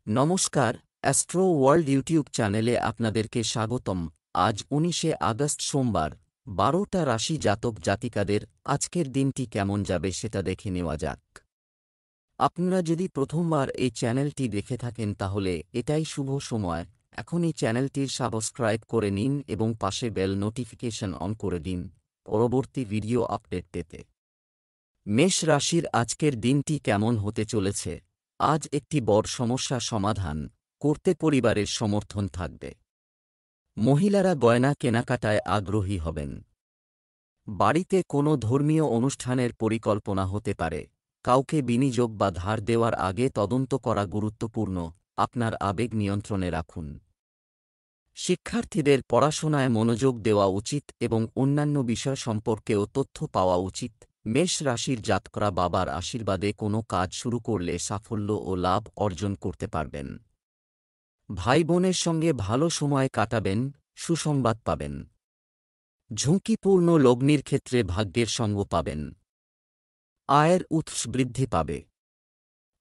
নমস্কার, astro world YouTube চ্যানেলে আপনাদেরকে স্বাগতম। আজ ১৯শে আগস্ট সোমবার, ১২টা রাশি জাতক জাতিকাদের আজকের দিনটি কেমন যাবে সেটা দেখে নেওয়া যাক। আপনারা যদি প্রথমবার এই চ্যানেলটি দেখে থাকেন তাহলে এটাই শুভ সময়। এখন এই চ্যানেলটির সাবস্ক্রাইব করে নিন এবং পাশে বেল নোটিফিকেশন অন করে দিন পরবর্তী ভিডিও আপডেট পেতে। মেষ রাশির আজকের দিনটি কেমন হতে চলেছে? আজ একটি বড় সমস্যা সমাধান করতে পরিবারের সমর্থন থাকবে। মহিলারা গয়না কেনাকাটায় আগ্রহী হবেন। বাড়িতে কোনো ধর্মীয় অনুষ্ঠানের পরিকল্পনা হতে পারে। কাউকে বিনিয়োগ বা ধার দেওয়ার আগে তদন্ত করা গুরুত্বপূর্ণ। আপনার আবেগ নিয়ন্ত্রণে রাখুন। শিক্ষার্থীদের পড়াশোনায় মনোযোগ দেওয়া উচিত এবং অন্যান্য বিষয় সম্পর্কেও তথ্য পাওয়া উচিত। মেষ রাশির জাতকরা বাবার আশীর্বাদে কোনো কাজ শুরু করলে সাফল্য ও লাভ অর্জন করতে পারবেন। ভাই বোনের সঙ্গে ভালো সময় কাটাবেন, সুসংবাদ পাবেন। ঝুঁকিপূর্ণ লগ্নির ক্ষেত্রে ভাগ্যের সঙ্গ পাবেন। আয়ের উৎস বৃদ্ধি পাবে।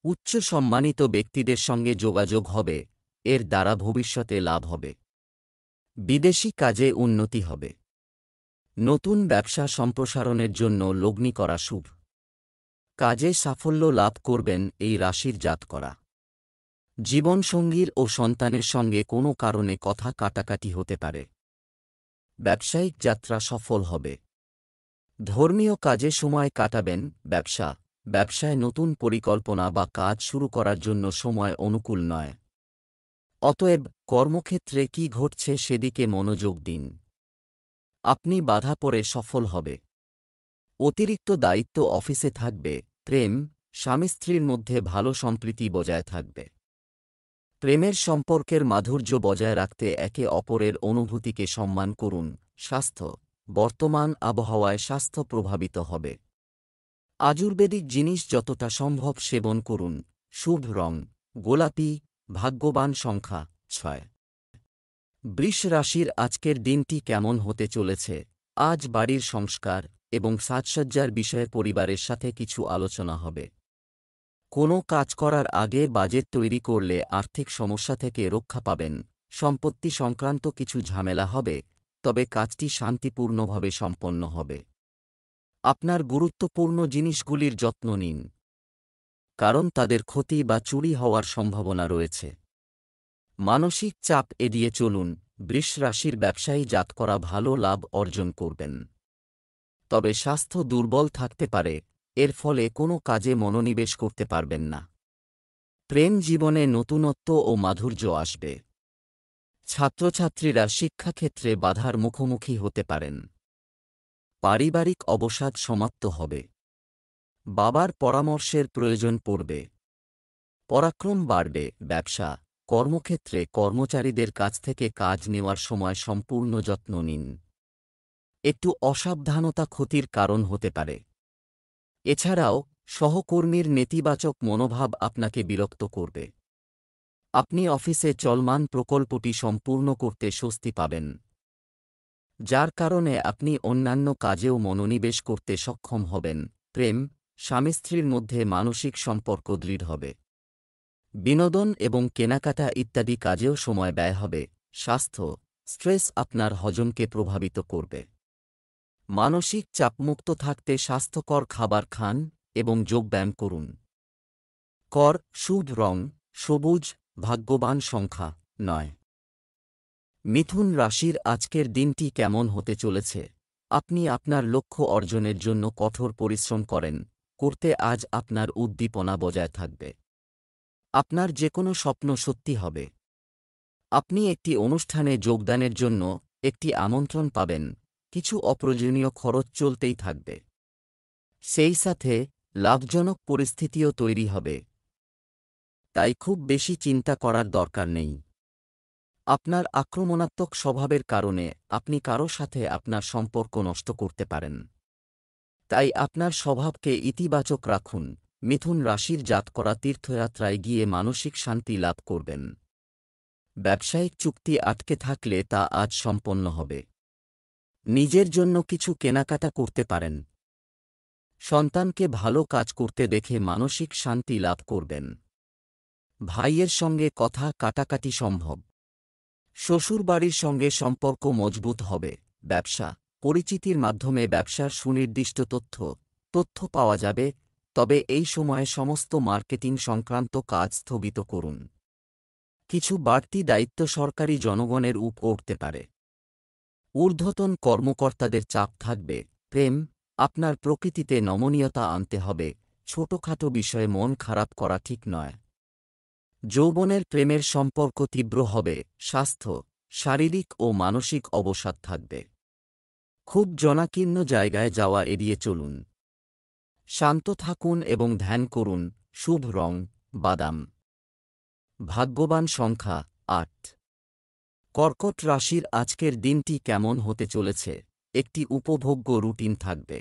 উচ্চ সম্মানিত ব্যক্তিদের সঙ্গে যোগাযোগ হবে, এর দ্বারা ভবিষ্যতে লাভ হবে। বিদেশি কাজে উন্নতি হবে। নতুন ব্যবসা সম্প্রসারণের জন্য লগ্নি করা শুভ। কাজে সাফল্য লাভ করবেন এই রাশির জাতকরা। জীবনসঙ্গীর ও সন্তানের সঙ্গে কোনো কারণে কথা কাটাকাটি হতে পারে। ব্যবসায়িক যাত্রা সফল হবে। ধর্মীয় কাজে সময় কাটাবেন। ব্যবসায় নতুন পরিকল্পনা বা কাজ শুরু করার জন্য সময় অনুকূল নয়। অতএব কর্মক্ষেত্রে কি ঘটছে সেদিকে মনোযোগ দিন। আপনি বাধা পড়ে সফল হবে। অতিরিক্ত দায়িত্ব অফিসে থাকবে। প্রেম, স্বামী স্ত্রীর মধ্যে ভালো সম্প্রীতি বজায় থাকবে। প্রেমের সম্পর্কের মাধুর্য বজায় রাখতে একে অপরের অনুভূতিকে সম্মান করুন। স্বাস্থ্য, বর্তমান আবহাওয়ায় স্বাস্থ্য প্রভাবিত হবে। আয়ুর্বেদিক জিনিস যতটা সম্ভব সেবন করুন। শুভ রং গোলাপি। ভাগ্যবান সংখ্যা ৬। বৃষ রাশির আজকের দিনটি কেমন হতে চলেছে? আজ বাড়ির সংস্কার এবং সাজসজ্জার বিষয়ে পরিবারের সাথে কিছু আলোচনা হবে। কোনো কাজ করার আগে বাজেট তৈরি করলে আর্থিক সমস্যা থেকে রক্ষা পাবেন। সম্পত্তি সংক্রান্ত কিছু ঝামেলা হবে, তবে কাজটি শান্তিপূর্ণভাবে সম্পন্ন হবে। আপনার গুরুত্বপূর্ণ জিনিসগুলির যত্ন নিন, কারণ তাদের ক্ষতি বা চুরি হওয়ার সম্ভাবনা রয়েছে। মানসিক চাপ এড়িয়ে চলুন। বৃষ রাশির ব্যবসায়ী জাতকরা ভালো লাভ অর্জন করবেন, তবে স্বাস্থ্য দুর্বল থাকতে পারে। এর ফলে কোনো কাজে মনোনিবেশ করতে পারবেন না। প্রেম জীবনে নতুনত্ব ও মাধুর্য আসবে। ছাত্রছাত্রীরা শিক্ষাক্ষেত্রে বাধার মুখোমুখি হতে পারেন। পারিবারিক অবসাদ সমাপ্ত হবে। বাবার পরামর্শের প্রয়োজন পড়বে। পরাক্রম বাড়বে। ব্যবসা, কর্মক্ষেত্রে কর্মচারীদের কাছ থেকে কাজ নেওয়ার সময় সম্পূর্ণ যত্ন নিন। একটু অসাবধানতা ক্ষতির কারণ হতে পারে। এছাড়াও সহকর্মীর নেতিবাচক মনোভাব আপনাকে বিরক্ত করবে। আপনি অফিসে চলমান প্রকল্পটি সম্পূর্ণ করতে স্বস্তি পাবেন, যার কারণে আপনি অন্যান্য কাজেও মনোনিবেশ করতে সক্ষম হবেন। প্রেম, স্বামী স্ত্রীর মধ্যে মানসিক সম্পর্ক দৃঢ় হবে। বিনোদন এবং কেনাকাটা ইত্যাদি কাজেও সময় ব্যয় হবে। স্বাস্থ্য, স্ট্রেস আপনার হজমকে প্রভাবিত করবে। মানসিক চাপমুক্ত থাকতে স্বাস্থ্যকর খাবার খান এবং যোগব্যায়াম করুন। কর শুভ রং সবুজ। ভাগ্যবান সংখ্যা ৯। মিথুন রাশির আজকের দিনটি কেমন হতে চলেছে? আপনি আপনার লক্ষ্য অর্জনের জন্য কঠোর পরিশ্রম করতে আজ আপনার উদ্দীপনা বজায় থাকবে। আপনার যে কোনো স্বপ্ন সত্যি হবে। আপনি একটি অনুষ্ঠানে যোগদানের জন্য একটি আমন্ত্রণ পাবেন। কিছু অপ্রয়োজনীয় খরচ চলতেই থাকবে। সেই সাথে লাভজনক পরিস্থিতিও তৈরি হবে, তাই খুব বেশি চিন্তা করার দরকার নেই। আপনার আক্রমণাত্মক স্বভাবের কারণে আপনি কারো সাথে আপনার সম্পর্ক নষ্ট করতে পারেন, তাই আপনার স্বভাবকে ইতিবাচক রাখুন। মিথুন রাশির জাতকরা তীর্থযাত্রায় গিয়ে মানসিক শান্তি লাভ করবেন। ব্যবসায়িক চুক্তি আটকে থাকলে তা আজ সম্পন্ন হবে। নিজের জন্য কিছু কেনাকাটা করতে পারেন। সন্তানকে ভালো কাজ করতে দেখে মানসিক শান্তি লাভ করবেন। ভাইয়ের সঙ্গে কথা কাটাকাটি সম্ভব। শ্বশুরবাড়ির সঙ্গে সম্পর্ক মজবুত হবে। ব্যবসা, পরিচিতির মাধ্যমে ব্যবসার সুনির্দিষ্ট তথ্য পাওয়া যাবে, তবে এই সময়ে সমস্ত মার্কেটিং সংক্রান্ত কাজ স্থগিত করুন। কিছু বাড়তি দায়িত্ব সরকারি জনগণের উপর উঠতে পারে। ঊর্ধ্বতন কর্মকর্তাদের চাপ থাকবে। প্রেম, আপনার প্রকৃতিতে নমনীয়তা আনতে হবে, ছোটখাটো বিষয়ে মন খারাপ করা ঠিক নয়। যৌবনের প্রেমের সম্পর্ক তীব্র হবে। স্বাস্থ্য, শারীরিক ও মানসিক অবসাদ থাকবে। খুব জনাকীর্ণ জায়গায় যাওয়া এড়িয়ে চলুন। শান্ত থাকুন এবং ধ্যান করুন। শুভ রং বাদাম। ভাগ্যবান সংখ্যা ৮। কর্কট রাশির আজকের দিনটি কেমন হতে চলেছে? একটি উপভোগ্য রুটিন থাকবে।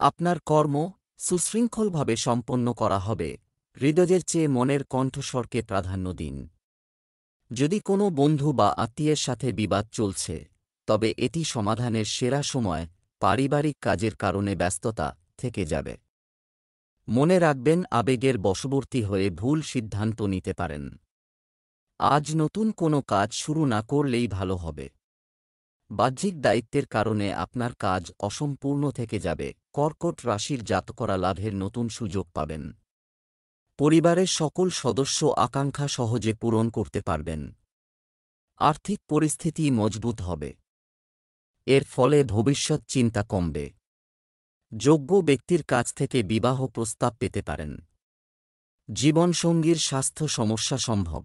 আপনার কর্ম সুশৃঙ্খলভাবে সম্পন্ন করা হবে। হৃদয়ের চেয়ে মনের কণ্ঠস্বরকে প্রাধান্য দিন। যদি কোনো বন্ধু বা আত্মীয়ের সাথে বিবাদ চলছে, তবে এটি সমাধানের সেরা সময়। পারিবারিক কাজের কারণে ব্যস্ততা থেকে যাবে। মনে রাখবেন, আবেগের বশবর্তী হয়ে ভুল সিদ্ধান্ত নিতে পারেন। আজ নতুন কোনো কাজ শুরু না করলেই ভালো হবে। বাহ্যিক দায়িত্বের কারণে আপনার কাজ অসম্পূর্ণ থেকে যাবে। কর্কট রাশির জাতকরা লাভের নতুন সুযোগ পাবেন। পরিবারের সকল সদস্য আকাঙ্ক্ষা সহজে পূরণ করতে পারবেন। আর্থিক পরিস্থিতি মজবুত হবে। এর ফলে ভবিষ্যৎ চিন্তা কমবে। যোগ্য ব্যক্তির কাছ থেকে বিবাহ প্রস্তাব পেতে পারেন। জীবনসঙ্গীর স্বাস্থ্য সমস্যা সম্ভব।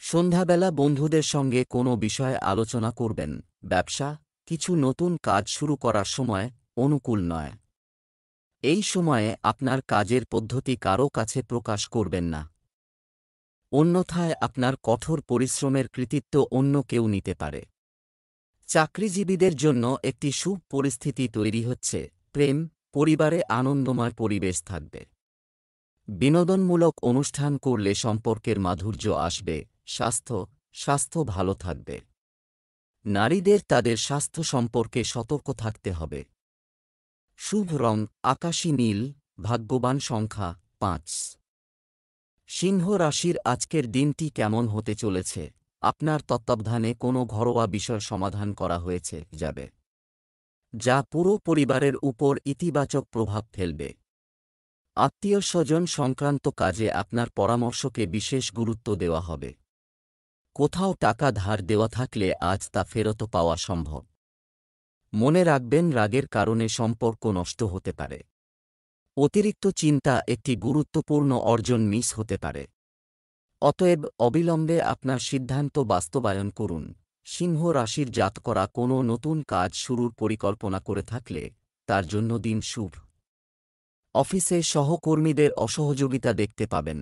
সন্ধ্যাবেলা বন্ধুদের সঙ্গে কোনো বিষয়ে আলোচনা করবেন। ব্যবসা, কিছু নতুন কাজ শুরু করার সময় অনুকূল নয়। এই সময়ে আপনার কাজের পদ্ধতি কারও কাছে প্রকাশ করবেন না, অন্যথায় আপনার কঠোর পরিশ্রমের কৃতিত্ব অন্য কেউ নিতে পারে। চাকরিজীবীদের জন্য একটি শুভ পরিস্থিতি তৈরি হচ্ছে। প্রেম, পরিবারে আনন্দময় পরিবেশ থাকবে। বিনোদনমূলক অনুষ্ঠান করলে সম্পর্কের মাধুর্য আসবে। স্বাস্থ্য ভালো থাকবে। নারীদের তাদের স্বাস্থ্য সম্পর্কে সতর্ক থাকতে হবে। শুভ রং আকাশী নীল। ভাগ্যবান সংখ্যা ৫। সিংহ রাশির আজকের দিনটি কেমন হতে চলেছে? আপনার তত্ত্বাবধানে কোনো ঘরোয়া বিষয় সমাধান করা হয়েছে যাবে, যা পুরো পরিবারের উপর ইতিবাচক প্রভাব ফেলবে। আত্মীয়স্বজন সংক্রান্ত কাজে আপনার পরামর্শকে বিশেষ গুরুত্ব দেওয়া হবে। কোথাও টাকা ধার দেওয়া থাকলে আজ তা ফেরত পাওয়া সম্ভব। মনে রাখবেন, রাগের কারণে সম্পর্ক নষ্ট হতে পারে। অতিরিক্ত চিন্তা একটি গুরুত্বপূর্ণ অর্জন মিস হতে পারে। অতএব অবিলম্বে আপনার সিদ্ধান্ত বাস্তবায়ন করুন। সিংহ রাশির জাতকরা কোনো নতুন কাজ শুরুর পরিকল্পনা করে থাকলে তার জন্য দিন শুভ। অফিসে সহকর্মীদের অসহযোগিতা দেখতে পাবেন।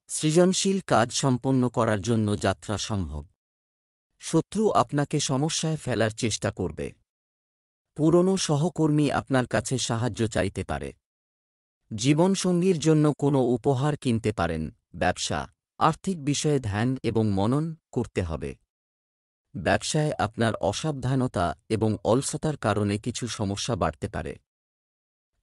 সৃজনশীল কাজ সম্পন্ন করার জন্য যাত্রা সম্ভব। শত্রু আপনাকে সমস্যায় ফেলার চেষ্টা করবে। পুরনো সহকর্মী আপনার কাছে সাহায্য চাইতে পারে। জীবনসঙ্গীর জন্য কোনো উপহার কিনতে পারেন। ব্যবসা, আর্থিক বিষয়ে ধ্যান এবং মনন করতে হবে। ব্যবসায় আপনার অসাবধানতা এবং অলসতার কারণে কিছু সমস্যা বাড়তে পারে,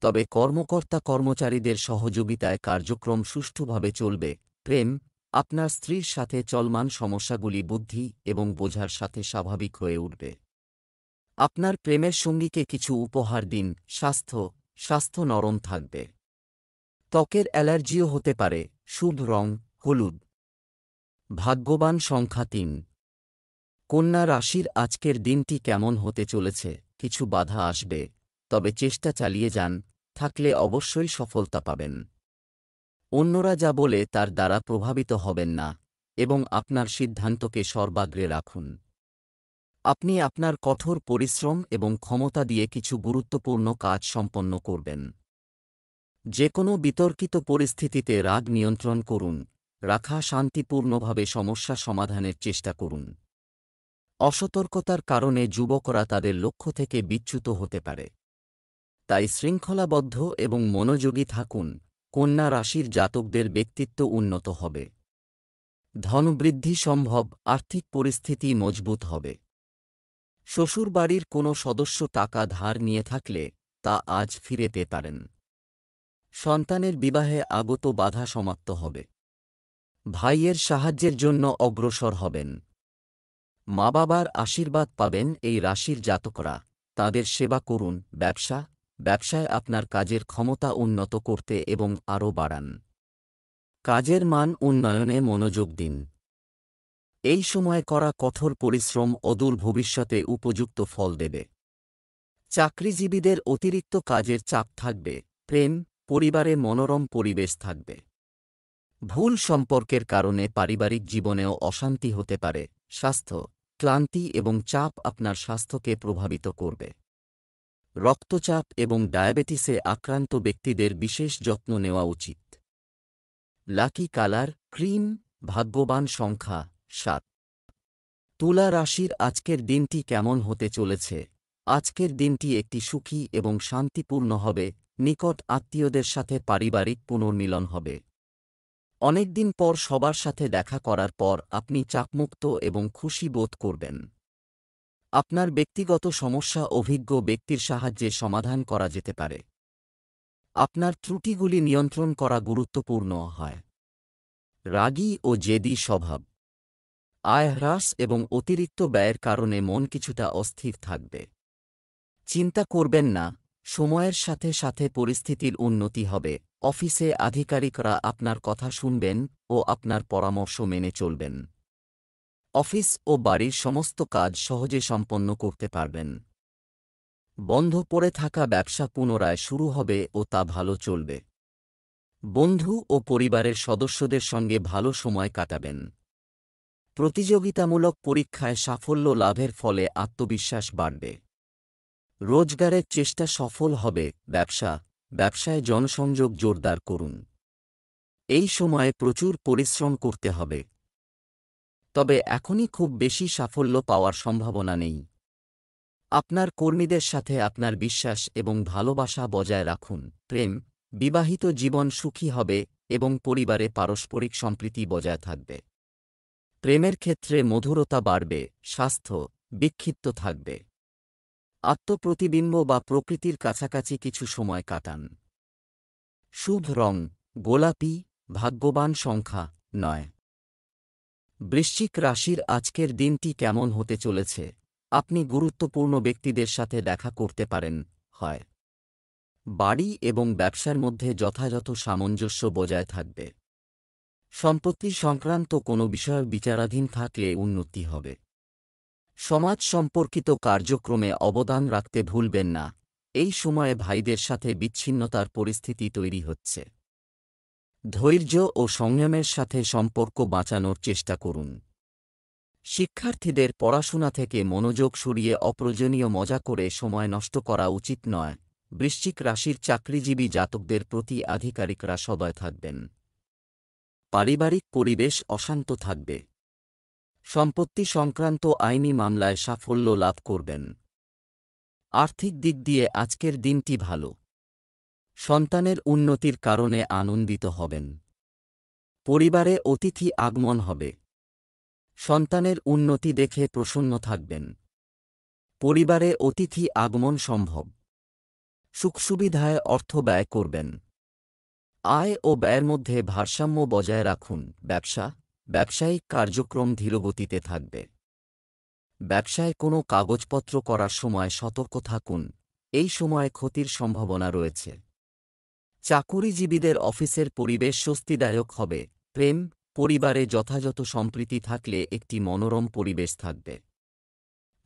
তবে কর্মকর্তা-কর্মচারীদের সহযোগিতায় কার্যক্রম সুষ্ঠুভাবে চলবে। প্রেম, আপনার স্ত্রীর সাথে চলমান সমস্যাগুলি বুদ্ধি এবং বোঝার সাথে স্বাভাবিক হয়ে উঠবে। আপনার প্রেমের সঙ্গীকে কিছু উপহার দিন। স্বাস্থ্য নরম থাকবে। ত্বকের অ্যালার্জিও হতে পারে। শুভ রং হলুদ। ভাগ্যবান সংখ্যা ৩। কন্যা রাশির আজকের দিনটি কেমন হতে চলেছে? কিছু বাধা আসবে, তবে চেষ্টা চালিয়ে যান। থাকলে অবশ্যই সফলতা পাবেন। অন্যরা যা বলে তার দ্বারা প্রভাবিত হবেন না এবং আপনার সিদ্ধান্তকে সর্বাগ্রে রাখুন। আপনি আপনার কঠোর পরিশ্রম এবং ক্ষমতা দিয়ে কিছু গুরুত্বপূর্ণ কাজ সম্পন্ন করবেন। যে কোনো বিতর্কিত পরিস্থিতিতে রাগ নিয়ন্ত্রণ করুন। শান্তিপূর্ণভাবে সমস্যা সমাধানের চেষ্টা করুন। অসতর্কতার কারণে যুবকরা তাদের লক্ষ্য থেকে বিচ্যুত হতে পারে, তাই শৃঙ্খলাবদ্ধ এবং মনোযোগী থাকুন। কন্যা রাশির জাতকদের ব্যক্তিত্ব উন্নত হবে। ধনবৃদ্ধি সম্ভব। আর্থিক পরিস্থিতি মজবুত হবে। শ্বশুরবাড়ির কোনো সদস্য টাকা ধার নিয়ে থাকলে তা আজ ফিরে পেতে পারেন। সন্তানের বিবাহে আগত বাধা সমাপ্ত হবে। ভাইয়ের সাহায্যের জন্য অগ্রসর হবেন। মা বাবার আশীর্বাদ পাবেন এই রাশির জাতকরা, তাদের সেবা করুন। ব্যবসায় আপনার কাজের ক্ষমতা উন্নত করতে এবং আরও বাড়ান। কাজের মান উন্নয়নে মনোযোগ দিন। এই সময় করা কঠোর পরিশ্রম অদূর ভবিষ্যতে উপযুক্ত ফল দেবে। চাকরিজীবীদের অতিরিক্ত কাজের চাপ থাকবে। প্রেম, পরিবারে মনোরম পরিবেশ থাকবে। ভুল সম্পর্কের কারণে পারিবারিক জীবনেও অশান্তি হতে পারে। স্বাস্থ্য, ক্লান্তি এবং চাপ আপনার স্বাস্থ্যকে প্রভাবিত করবে। রক্তচাপ এবং ডায়াবেটিসে আক্রান্ত ব্যক্তিদের বিশেষ যত্ন নেওয়া উচিত। লাকি কালার ক্রিম, ভাগ্যবান সংখ্যা 7। তুলা রাশির আজকের দিনটি কেমন হতে চলেছে? আজকের দিনটি একটি সুখী এবং শান্তিপূর্ণ হবে। নিকট আত্মীয়দের সাথে পারিবারিক পুনর্মিলন হবে। অনেকদিন পর সবার সাথে দেখা করার পর আপনি চাপমুক্ত এবং খুশি বোধ করবেন। আপনার ব্যক্তিগত সমস্যা অভিজ্ঞ ব্যক্তির সাহায্যে সমাধান করা যেতে পারে। আপনার ত্রুটিগুলি নিয়ন্ত্রণ করা গুরুত্বপূর্ণ হয়। রাগী ও জেদি স্বভাব। আয় হ্রাস এবং অতিরিক্ত ব্যয়ের কারণে মন কিছুটা অস্থির থাকবে। চিন্তা করবেন না, সময়ের সাথে সাথে পরিস্থিতির উন্নতি হবে। অফিসে আধিকারিকরা আপনার কথা শুনবেন ও আপনার পরামর্শ মেনে চলবেন। অফিস ও বাড়ির সমস্ত কাজ সহজে সম্পন্ন করতে পারবেন। বন্ধ পড়ে থাকা ব্যবসা পুনরায় শুরু হবে ও তা ভালো চলবে। বন্ধু ও পরিবারের সদস্যদের সঙ্গে ভালো সময় কাটাবেন। প্রতিযোগিতামূলক পরীক্ষায় সাফল্য লাভের ফলে আত্মবিশ্বাস বাড়বে। রোজগারের চেষ্টা সফল হবে। ব্যবসায় জনসংযোগ জোরদার করুন। এই সময়ে প্রচুর পরিশ্রম করতে হবে। তবে এখনই খুব বেশি সাফল্য পাওয়ার সম্ভাবনা নেই। আপনার কর্মীদের সাথে আপনার বিশ্বাস এবং ভালোবাসা বজায় রাখুন। প্রেম, বিবাহিত জীবন সুখী হবে এবং পরিবারে পারস্পরিক সম্প্রীতি বজায় থাকবে। প্রেমের ক্ষেত্রে মধুরতা বাড়বে। স্বাস্থ্য, বিক্ষিপ্ত থাকবে। আত্মপ্রতিবিম্ব বা প্রকৃতির কাছাকাছি কিছু সময় কাটান। শুভ রং গোলাপি, ভাগ্যবান সংখ্যা 9। বৃশ্চিক রাশির আজকের দিনটি কেমন হতে চলেছে? আপনি গুরুত্বপূর্ণ ব্যক্তিদের সাথে দেখা করতে পারেন। হয় বাড়ি এবং ব্যবসার মধ্যে যথাযথ সামঞ্জস্য বজায় থাকবে। সম্পত্তি সংক্রান্ত কোনো বিষয় বিচারাধীন থাকলে উন্নতি হবে। সমাজ সম্পর্কিত কার্যক্রমে অবদান রাখতে ভুলবেন না। এই সময়ে ভাইদের সাথে বিচ্ছিন্নতার পরিস্থিতি তৈরি হচ্ছে। ধৈর্য ও সংযমের সাথে সম্পর্ক বাঁচানোর চেষ্টা করুন। শিক্ষার্থীদের পড়াশোনা থেকে মনোযোগ সরিয়ে অপ্রয়োজনীয় মজা করে সময় নষ্ট করা উচিত নয়। বৃশ্চিক রাশির চাকরিজীবী জাতকদের প্রতি আধিকারিকরা সদয় থাকবেন। পারিবারিক পরিবেশ অশান্ত থাকবে। সম্পত্তি সংক্রান্ত আইনি মামলায় সাফল্য লাভ করবেন। আর্থিক দিক দিয়ে আজকের দিনটি ভালো। সন্তানের উন্নতির কারণে আনন্দিত হবেন। পরিবারে অতিথি আগমন হবে। সন্তানের উন্নতি দেখে প্রসন্ন থাকবেন। পরিবারে অতিথি আগমন সম্ভব। সুখসুবিধায় অর্থ ব্যয় করবেন। আয় ও ব্যয়ের মধ্যে ভারসাম্য বজায় রাখুন। ব্যবসায়িক কার্যক্রম ধীরগতিতে থাকবে। ব্যবসায় কোনো কাগজপত্র করার সময় সতর্ক থাকুন। এই সময়ে ক্ষতির সম্ভাবনা রয়েছে। চাকুরিজীবীদের অফিসের পরিবেশ স্বস্তিদায়ক হবে। প্রেম, পরিবারে যথাযথ সম্প্রীতি থাকলে একটি মনোরম পরিবেশ থাকবে।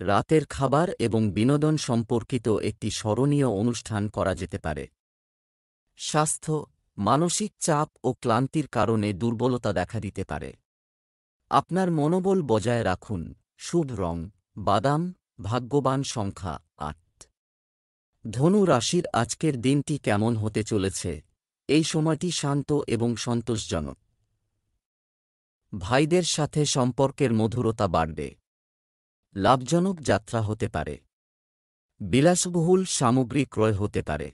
রাতের খাবার এবং বিনোদন সম্পর্কিত একটি স্মরণীয় অনুষ্ঠান করা যেতে পারে। স্বাস্থ্য, মানসিক চাপ ও ক্লান্তির কারণে দুর্বলতা দেখা দিতে পারে। আপনার মনোবল বজায় রাখুন। শুভ রং বাদাম, ভাগ্যবান সংখ্যা 8। ধনু রাশির আজকের দিনটি কেমন হতে চলেছে? এই সময়টি শান্ত এবং সন্তোষজনক। ভাইদের সাথে সম্পর্কের মধুরতা বাড়বে। লাভজনক যাত্রা হতে পারে। বিলাসবহুল সামগ্রী ক্রয় হতে পারে।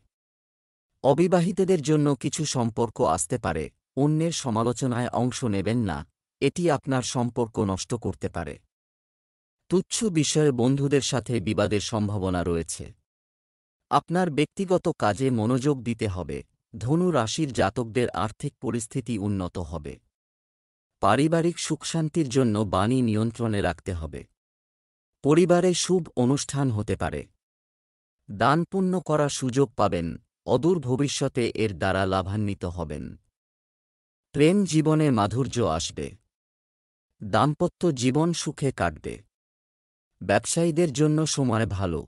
অবিবাহিতদের জন্য কিছু সম্পর্ক আসতে পারে। অন্যের সমালোচনায় অংশ নেবেন না, এটি আপনার সম্পর্ক নষ্ট করতে পারে। তুচ্ছ বিষয়ে বন্ধুদের সাথে বিবাদের সম্ভাবনা রয়েছে। আপনার ব্যক্তিগত কাজে মনোযোগ দিতে হবে। ধনু রাশির জাতকদের আর্থিক পরিস্থিতি উন্নত হবে। পারিবারিক সুখশান্তির জন্য বাণী নিয়ন্ত্রণে রাখতে হবে। পরিবারে শুভ অনুষ্ঠান হতে পারে। দান পুণ্য করার সুযোগ পাবেন, অদূর ভবিষ্যতে এর দ্বারা লাভান্বিত হবেন। প্রেম জীবনে মাধুর্য আসবে। দাম্পত্য জীবন সুখে কাটবে। ব্যবসায়ীদের জন্য সময় ভালো।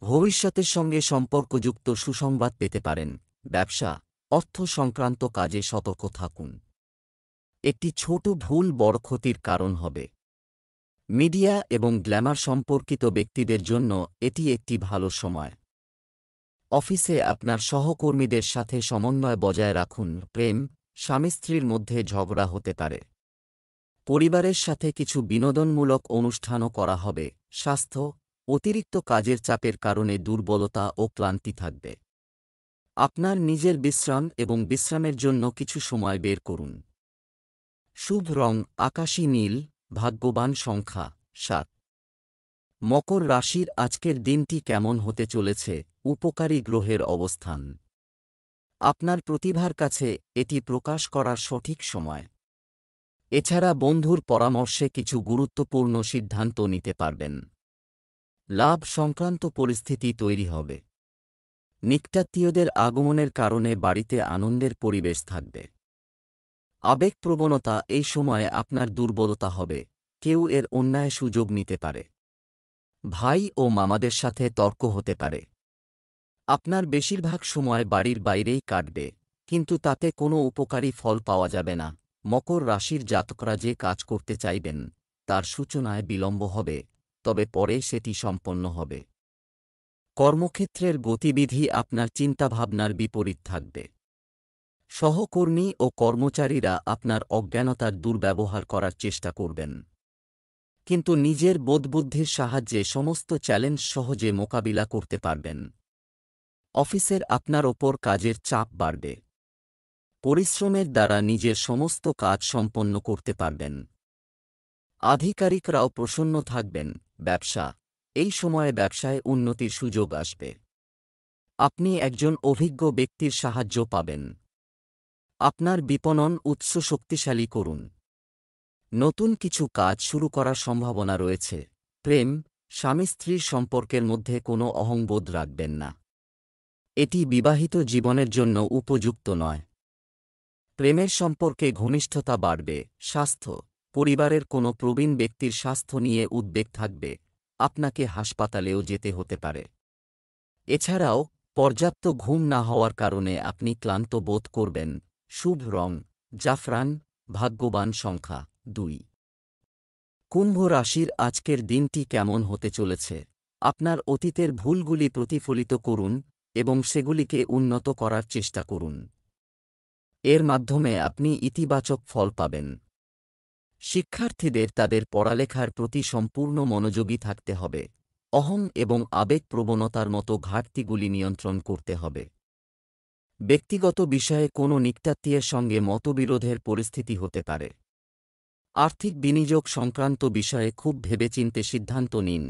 ভবিষ্যতের সঙ্গে সম্পর্কযুক্ত সুসংবাদ পেতে পারেন। ব্যবসা, অর্থ সংক্রান্ত কাজে সতর্ক থাকুন। একটি ছোট ভুল বড় ক্ষতির কারণ হবে। মিডিয়া এবং গ্ল্যামার সম্পর্কিত ব্যক্তিদের জন্য এটি একটি ভালো সময়। অফিসে আপনার সহকর্মীদের সাথে সমন্বয় বজায় রাখুন। প্রেম, স্বামী স্ত্রীর মধ্যে ঝগড়া হতে পারে। পরিবারের সাথে কিছু বিনোদনমূলক অনুষ্ঠানও করা হবে। স্বাস্থ্য, অতিরিক্ত কাজের চাপের কারণে দুর্বলতা ও ক্লান্তি থাকবে। আপনার নিজের বিশ্রাম এবং বিশ্রামের জন্য কিছু সময় বের করুন। শুভ রং আকাশী নীল, ভাগ্যবান সংখ্যা 7। মকর রাশির আজকের দিনটি কেমন হতে চলেছে? উপকারী গ্রহের অবস্থান। আপনার প্রতিভার কাছে এটি প্রকাশ করার সঠিক সময়। এছাড়া বন্ধুর পরামর্শে কিছু গুরুত্বপূর্ণ সিদ্ধান্ত নিতে পারবেন। লাভ সংক্রান্ত পরিস্থিতি তৈরি হবে। নিকটাত্মীয়দের আগমনের কারণে বাড়িতে আনন্দের পরিবেশ থাকবে। আবেগপ্রবণতা এই সময়ে আপনার দুর্বলতা হবে। কেউ এর অন্যায় সুযোগ নিতে পারে। ভাই ও মামাদের সাথে তর্ক হতে পারে। আপনার বেশিরভাগ সময় বাড়ির বাইরেই কাটবে, কিন্তু তাতে কোনো উপকারী ফল পাওয়া যাবে না। মকর রাশির জাতকরা যে কাজ করতে চাইবেন তার সূচনায় বিলম্ব হবে, তবে পরে সেটি সম্পন্ন হবে। কর্মক্ষেত্রের গতিবিধি আপনার চিন্তাভাবনার বিপরীত থাকবে। সহকর্মী ও কর্মচারীরা আপনার অজ্ঞানতার দুর্ব্যবহার করার চেষ্টা করবেন, কিন্তু নিজের বোধবুদ্ধির সাহায্যে সমস্ত চ্যালেঞ্জ সহজে মোকাবিলা করতে পারবেন। অফিসের আপনার ওপর কাজের চাপ বাড়বে। পরিশ্রমের দ্বারা নিজের সমস্ত কাজ সম্পন্ন করতে পারবেন। আধিকারিকরাও প্রসন্ন থাকবেন। ব্যবসা, এই সময়ে ব্যবসায় উন্নতির সুযোগ আসবে। আপনি একজন অভিজ্ঞ ব্যক্তির সাহায্য পাবেন। আপনার বিপণন উৎস শক্তিশালী করুন। নতুন কিছু কাজ শুরু করার সম্ভাবনা রয়েছে। প্রেম, স্বামী স্ত্রীর সম্পর্কের মধ্যে কোনো অহংবোধ রাখবেন না। এটি বিবাহিত জীবনের জন্য উপযুক্ত নয়। প্রেমের সম্পর্কে ঘনিষ্ঠতা বাড়বে। স্বাস্থ্য, পরিবারের কোনো প্রবীণ ব্যক্তির স্বাস্থ্য নিয়ে উদ্বেগ থাকবে। আপনাকে হাসপাতালেও যেতে হতে পারে। এছাড়াও পর্যাপ্ত ঘুম না হওয়ার কারণে আপনি ক্লান্ত বোধ করবেন। শুভ রং জাফরান, ভাগ্যবান সংখ্যা 2। কুম্ভ রাশির আজকের দিনটি কেমন হতে চলেছে? আপনার অতীতের ভুলগুলি প্রতিফলিত করুন এবং সেগুলিকে উন্নত করার চেষ্টা করুন। এর মাধ্যমে আপনি ইতিবাচক ফল পাবেন। শিক্ষার্থীদের তাদের পড়ালেখার প্রতি সম্পূর্ণ মনোযোগী থাকতে হবে। অহং এবং আবেগপ্রবণতার মতো ঘাটতিগুলি নিয়ন্ত্রণ করতে হবে। ব্যক্তিগত বিষয়ে কোনো নিকটাত্মীয়ের সঙ্গে মতবিরোধের পরিস্থিতি হতে পারে। আর্থিক বিনিয়োগ সংক্রান্ত বিষয়ে খুব ভেবেচিন্তে সিদ্ধান্ত নিন।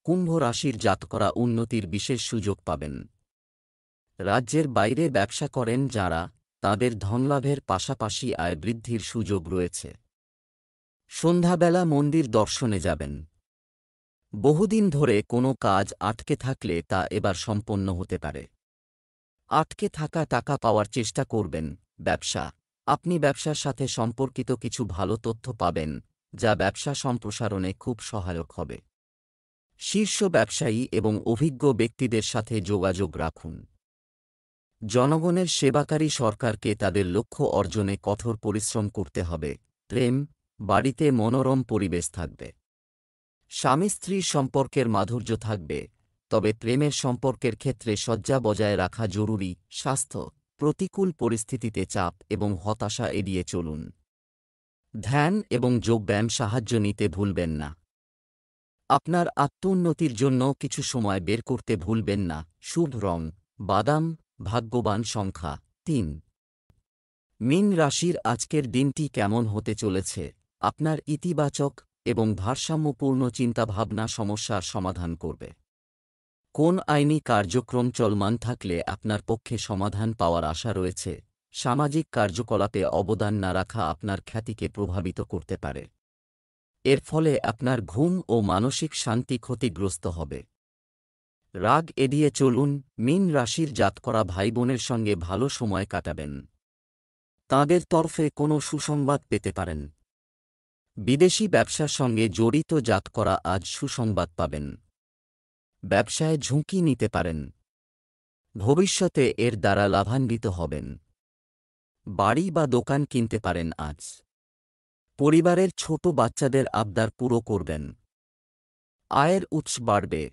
কুম্ভ রাশির জাতকরা উন্নতির বিশেষ সুযোগ পাবেন। রাজ্যের বাইরে ব্যবসা করেন যাঁরা, তাঁদের ধনলাভের পাশাপাশি আয় বৃদ্ধির সুযোগ রয়েছে। সন্ধ্যাবেলা মন্দির দর্শনে যাবেন। বহুদিন ধরে কোনো কাজ আটকে থাকলে তা এবার সম্পন্ন হতে পারে। আটকে থাকা টাকা পাওয়ার চেষ্টা করবেন। ব্যবসা, আপনি ব্যবসার সাথে সম্পর্কিত কিছু ভালো তথ্য পাবেন, যা ব্যবসা সম্প্রসারণে খুব সহায়ক হবে। শীর্ষ ব্যবসায়ী এবং অভিজ্ঞ ব্যক্তিদের সাথে যোগাযোগ রাখুন। জনগণের সেবাকারী সরকারকে তাদের লক্ষ্য অর্জনে কঠোর পরিশ্রম করতে হবে। প্রেম, বাড়িতে মনোরম পরিবেশ থাকবে। স্বামী স্ত্রীর সম্পর্কের মাধুর্য থাকবে, তবে প্রেমের সম্পর্কের ক্ষেত্রে সজ্জা বজায় রাখা জরুরি। স্বাস্থ্য, প্রতিকূল পরিস্থিতিতে চাপ এবং হতাশা এড়িয়ে চলুন। ধ্যান এবং যোগব্যায়াম সাহায্য নিতে ভুলবেন না। আপনার আত্মোন্নতির জন্য কিছু সময় বের করতে ভুলবেন না। শুভ রং বাদাম, ভাগ্যবান সংখ্যা 3। মীন রাশির আজকের দিনটি কেমন হতে চলেছে? আপনার ইতিবাচক এবং ভারসাম্যপূর্ণ চিন্তাভাবনা সমস্যার সমাধান করবে। কোন আইনি কার্যক্রম চলমান থাকলে আপনার পক্ষে সমাধান পাওয়ার আশা রয়েছে। সামাজিক কার্যকলাপে অবদান না রাখা আপনার খ্যাতিকে প্রভাবিত করতে পারে। এর ফলে আপনার ঘুম ও মানসিক শান্তি ক্ষতিগ্রস্ত হবে। রাগ এড়িয়ে চলুন। মীন রাশির জাতকরা ভাইবোনের সঙ্গে ভালো সময় কাটাবেন। তাঁদের তরফে কোনো সুসংবাদ পেতে পারেন। বিদেশি ব্যবসার সঙ্গে জড়িত জাতকরা আজ সুসংবাদ পাবেন। ব্যবসায় ঝুঁকি নিতে পারেন। ভবিষ্যতে এর দ্বারা লাভান্বিত হবেন। বাড়ি বা দোকান কিনতে পারেন আজ। পরিবারের ছোট বাচ্চাদের আবদার পুরো করবেন। আয়ের উৎস বাড়বে।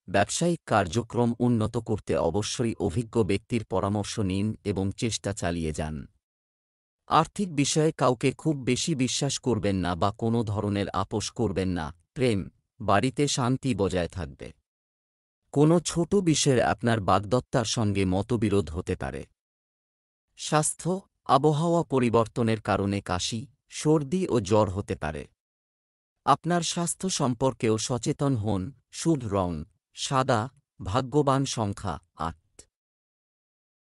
ব্যবসায়িক কার্যক্রম উন্নত করতে অবশ্যই অভিজ্ঞ ব্যক্তির পরামর্শ নিন এবং চেষ্টা চালিয়ে যান। আর্থিক বিষয়ে কাউকে খুব বেশি বিশ্বাস করবেন না বা কোনো ধরনের আপোষ করবেন না। বাড়িতে শান্তি বজায় থাকবে। কোনো ছোট বিষয়ে আপনার বাগদত্তার সঙ্গে মতবিরোধ হতে পারে। স্বাস্থ্য, আবহাওয়া পরিবর্তনের কারণে কাশি, সর্দি ও জ্বর হতে পারে। আপনার স্বাস্থ্য সম্পর্কেও সচেতন হন। শুভ রং সাদা, ভাগ্যবান সংখ্যা 8।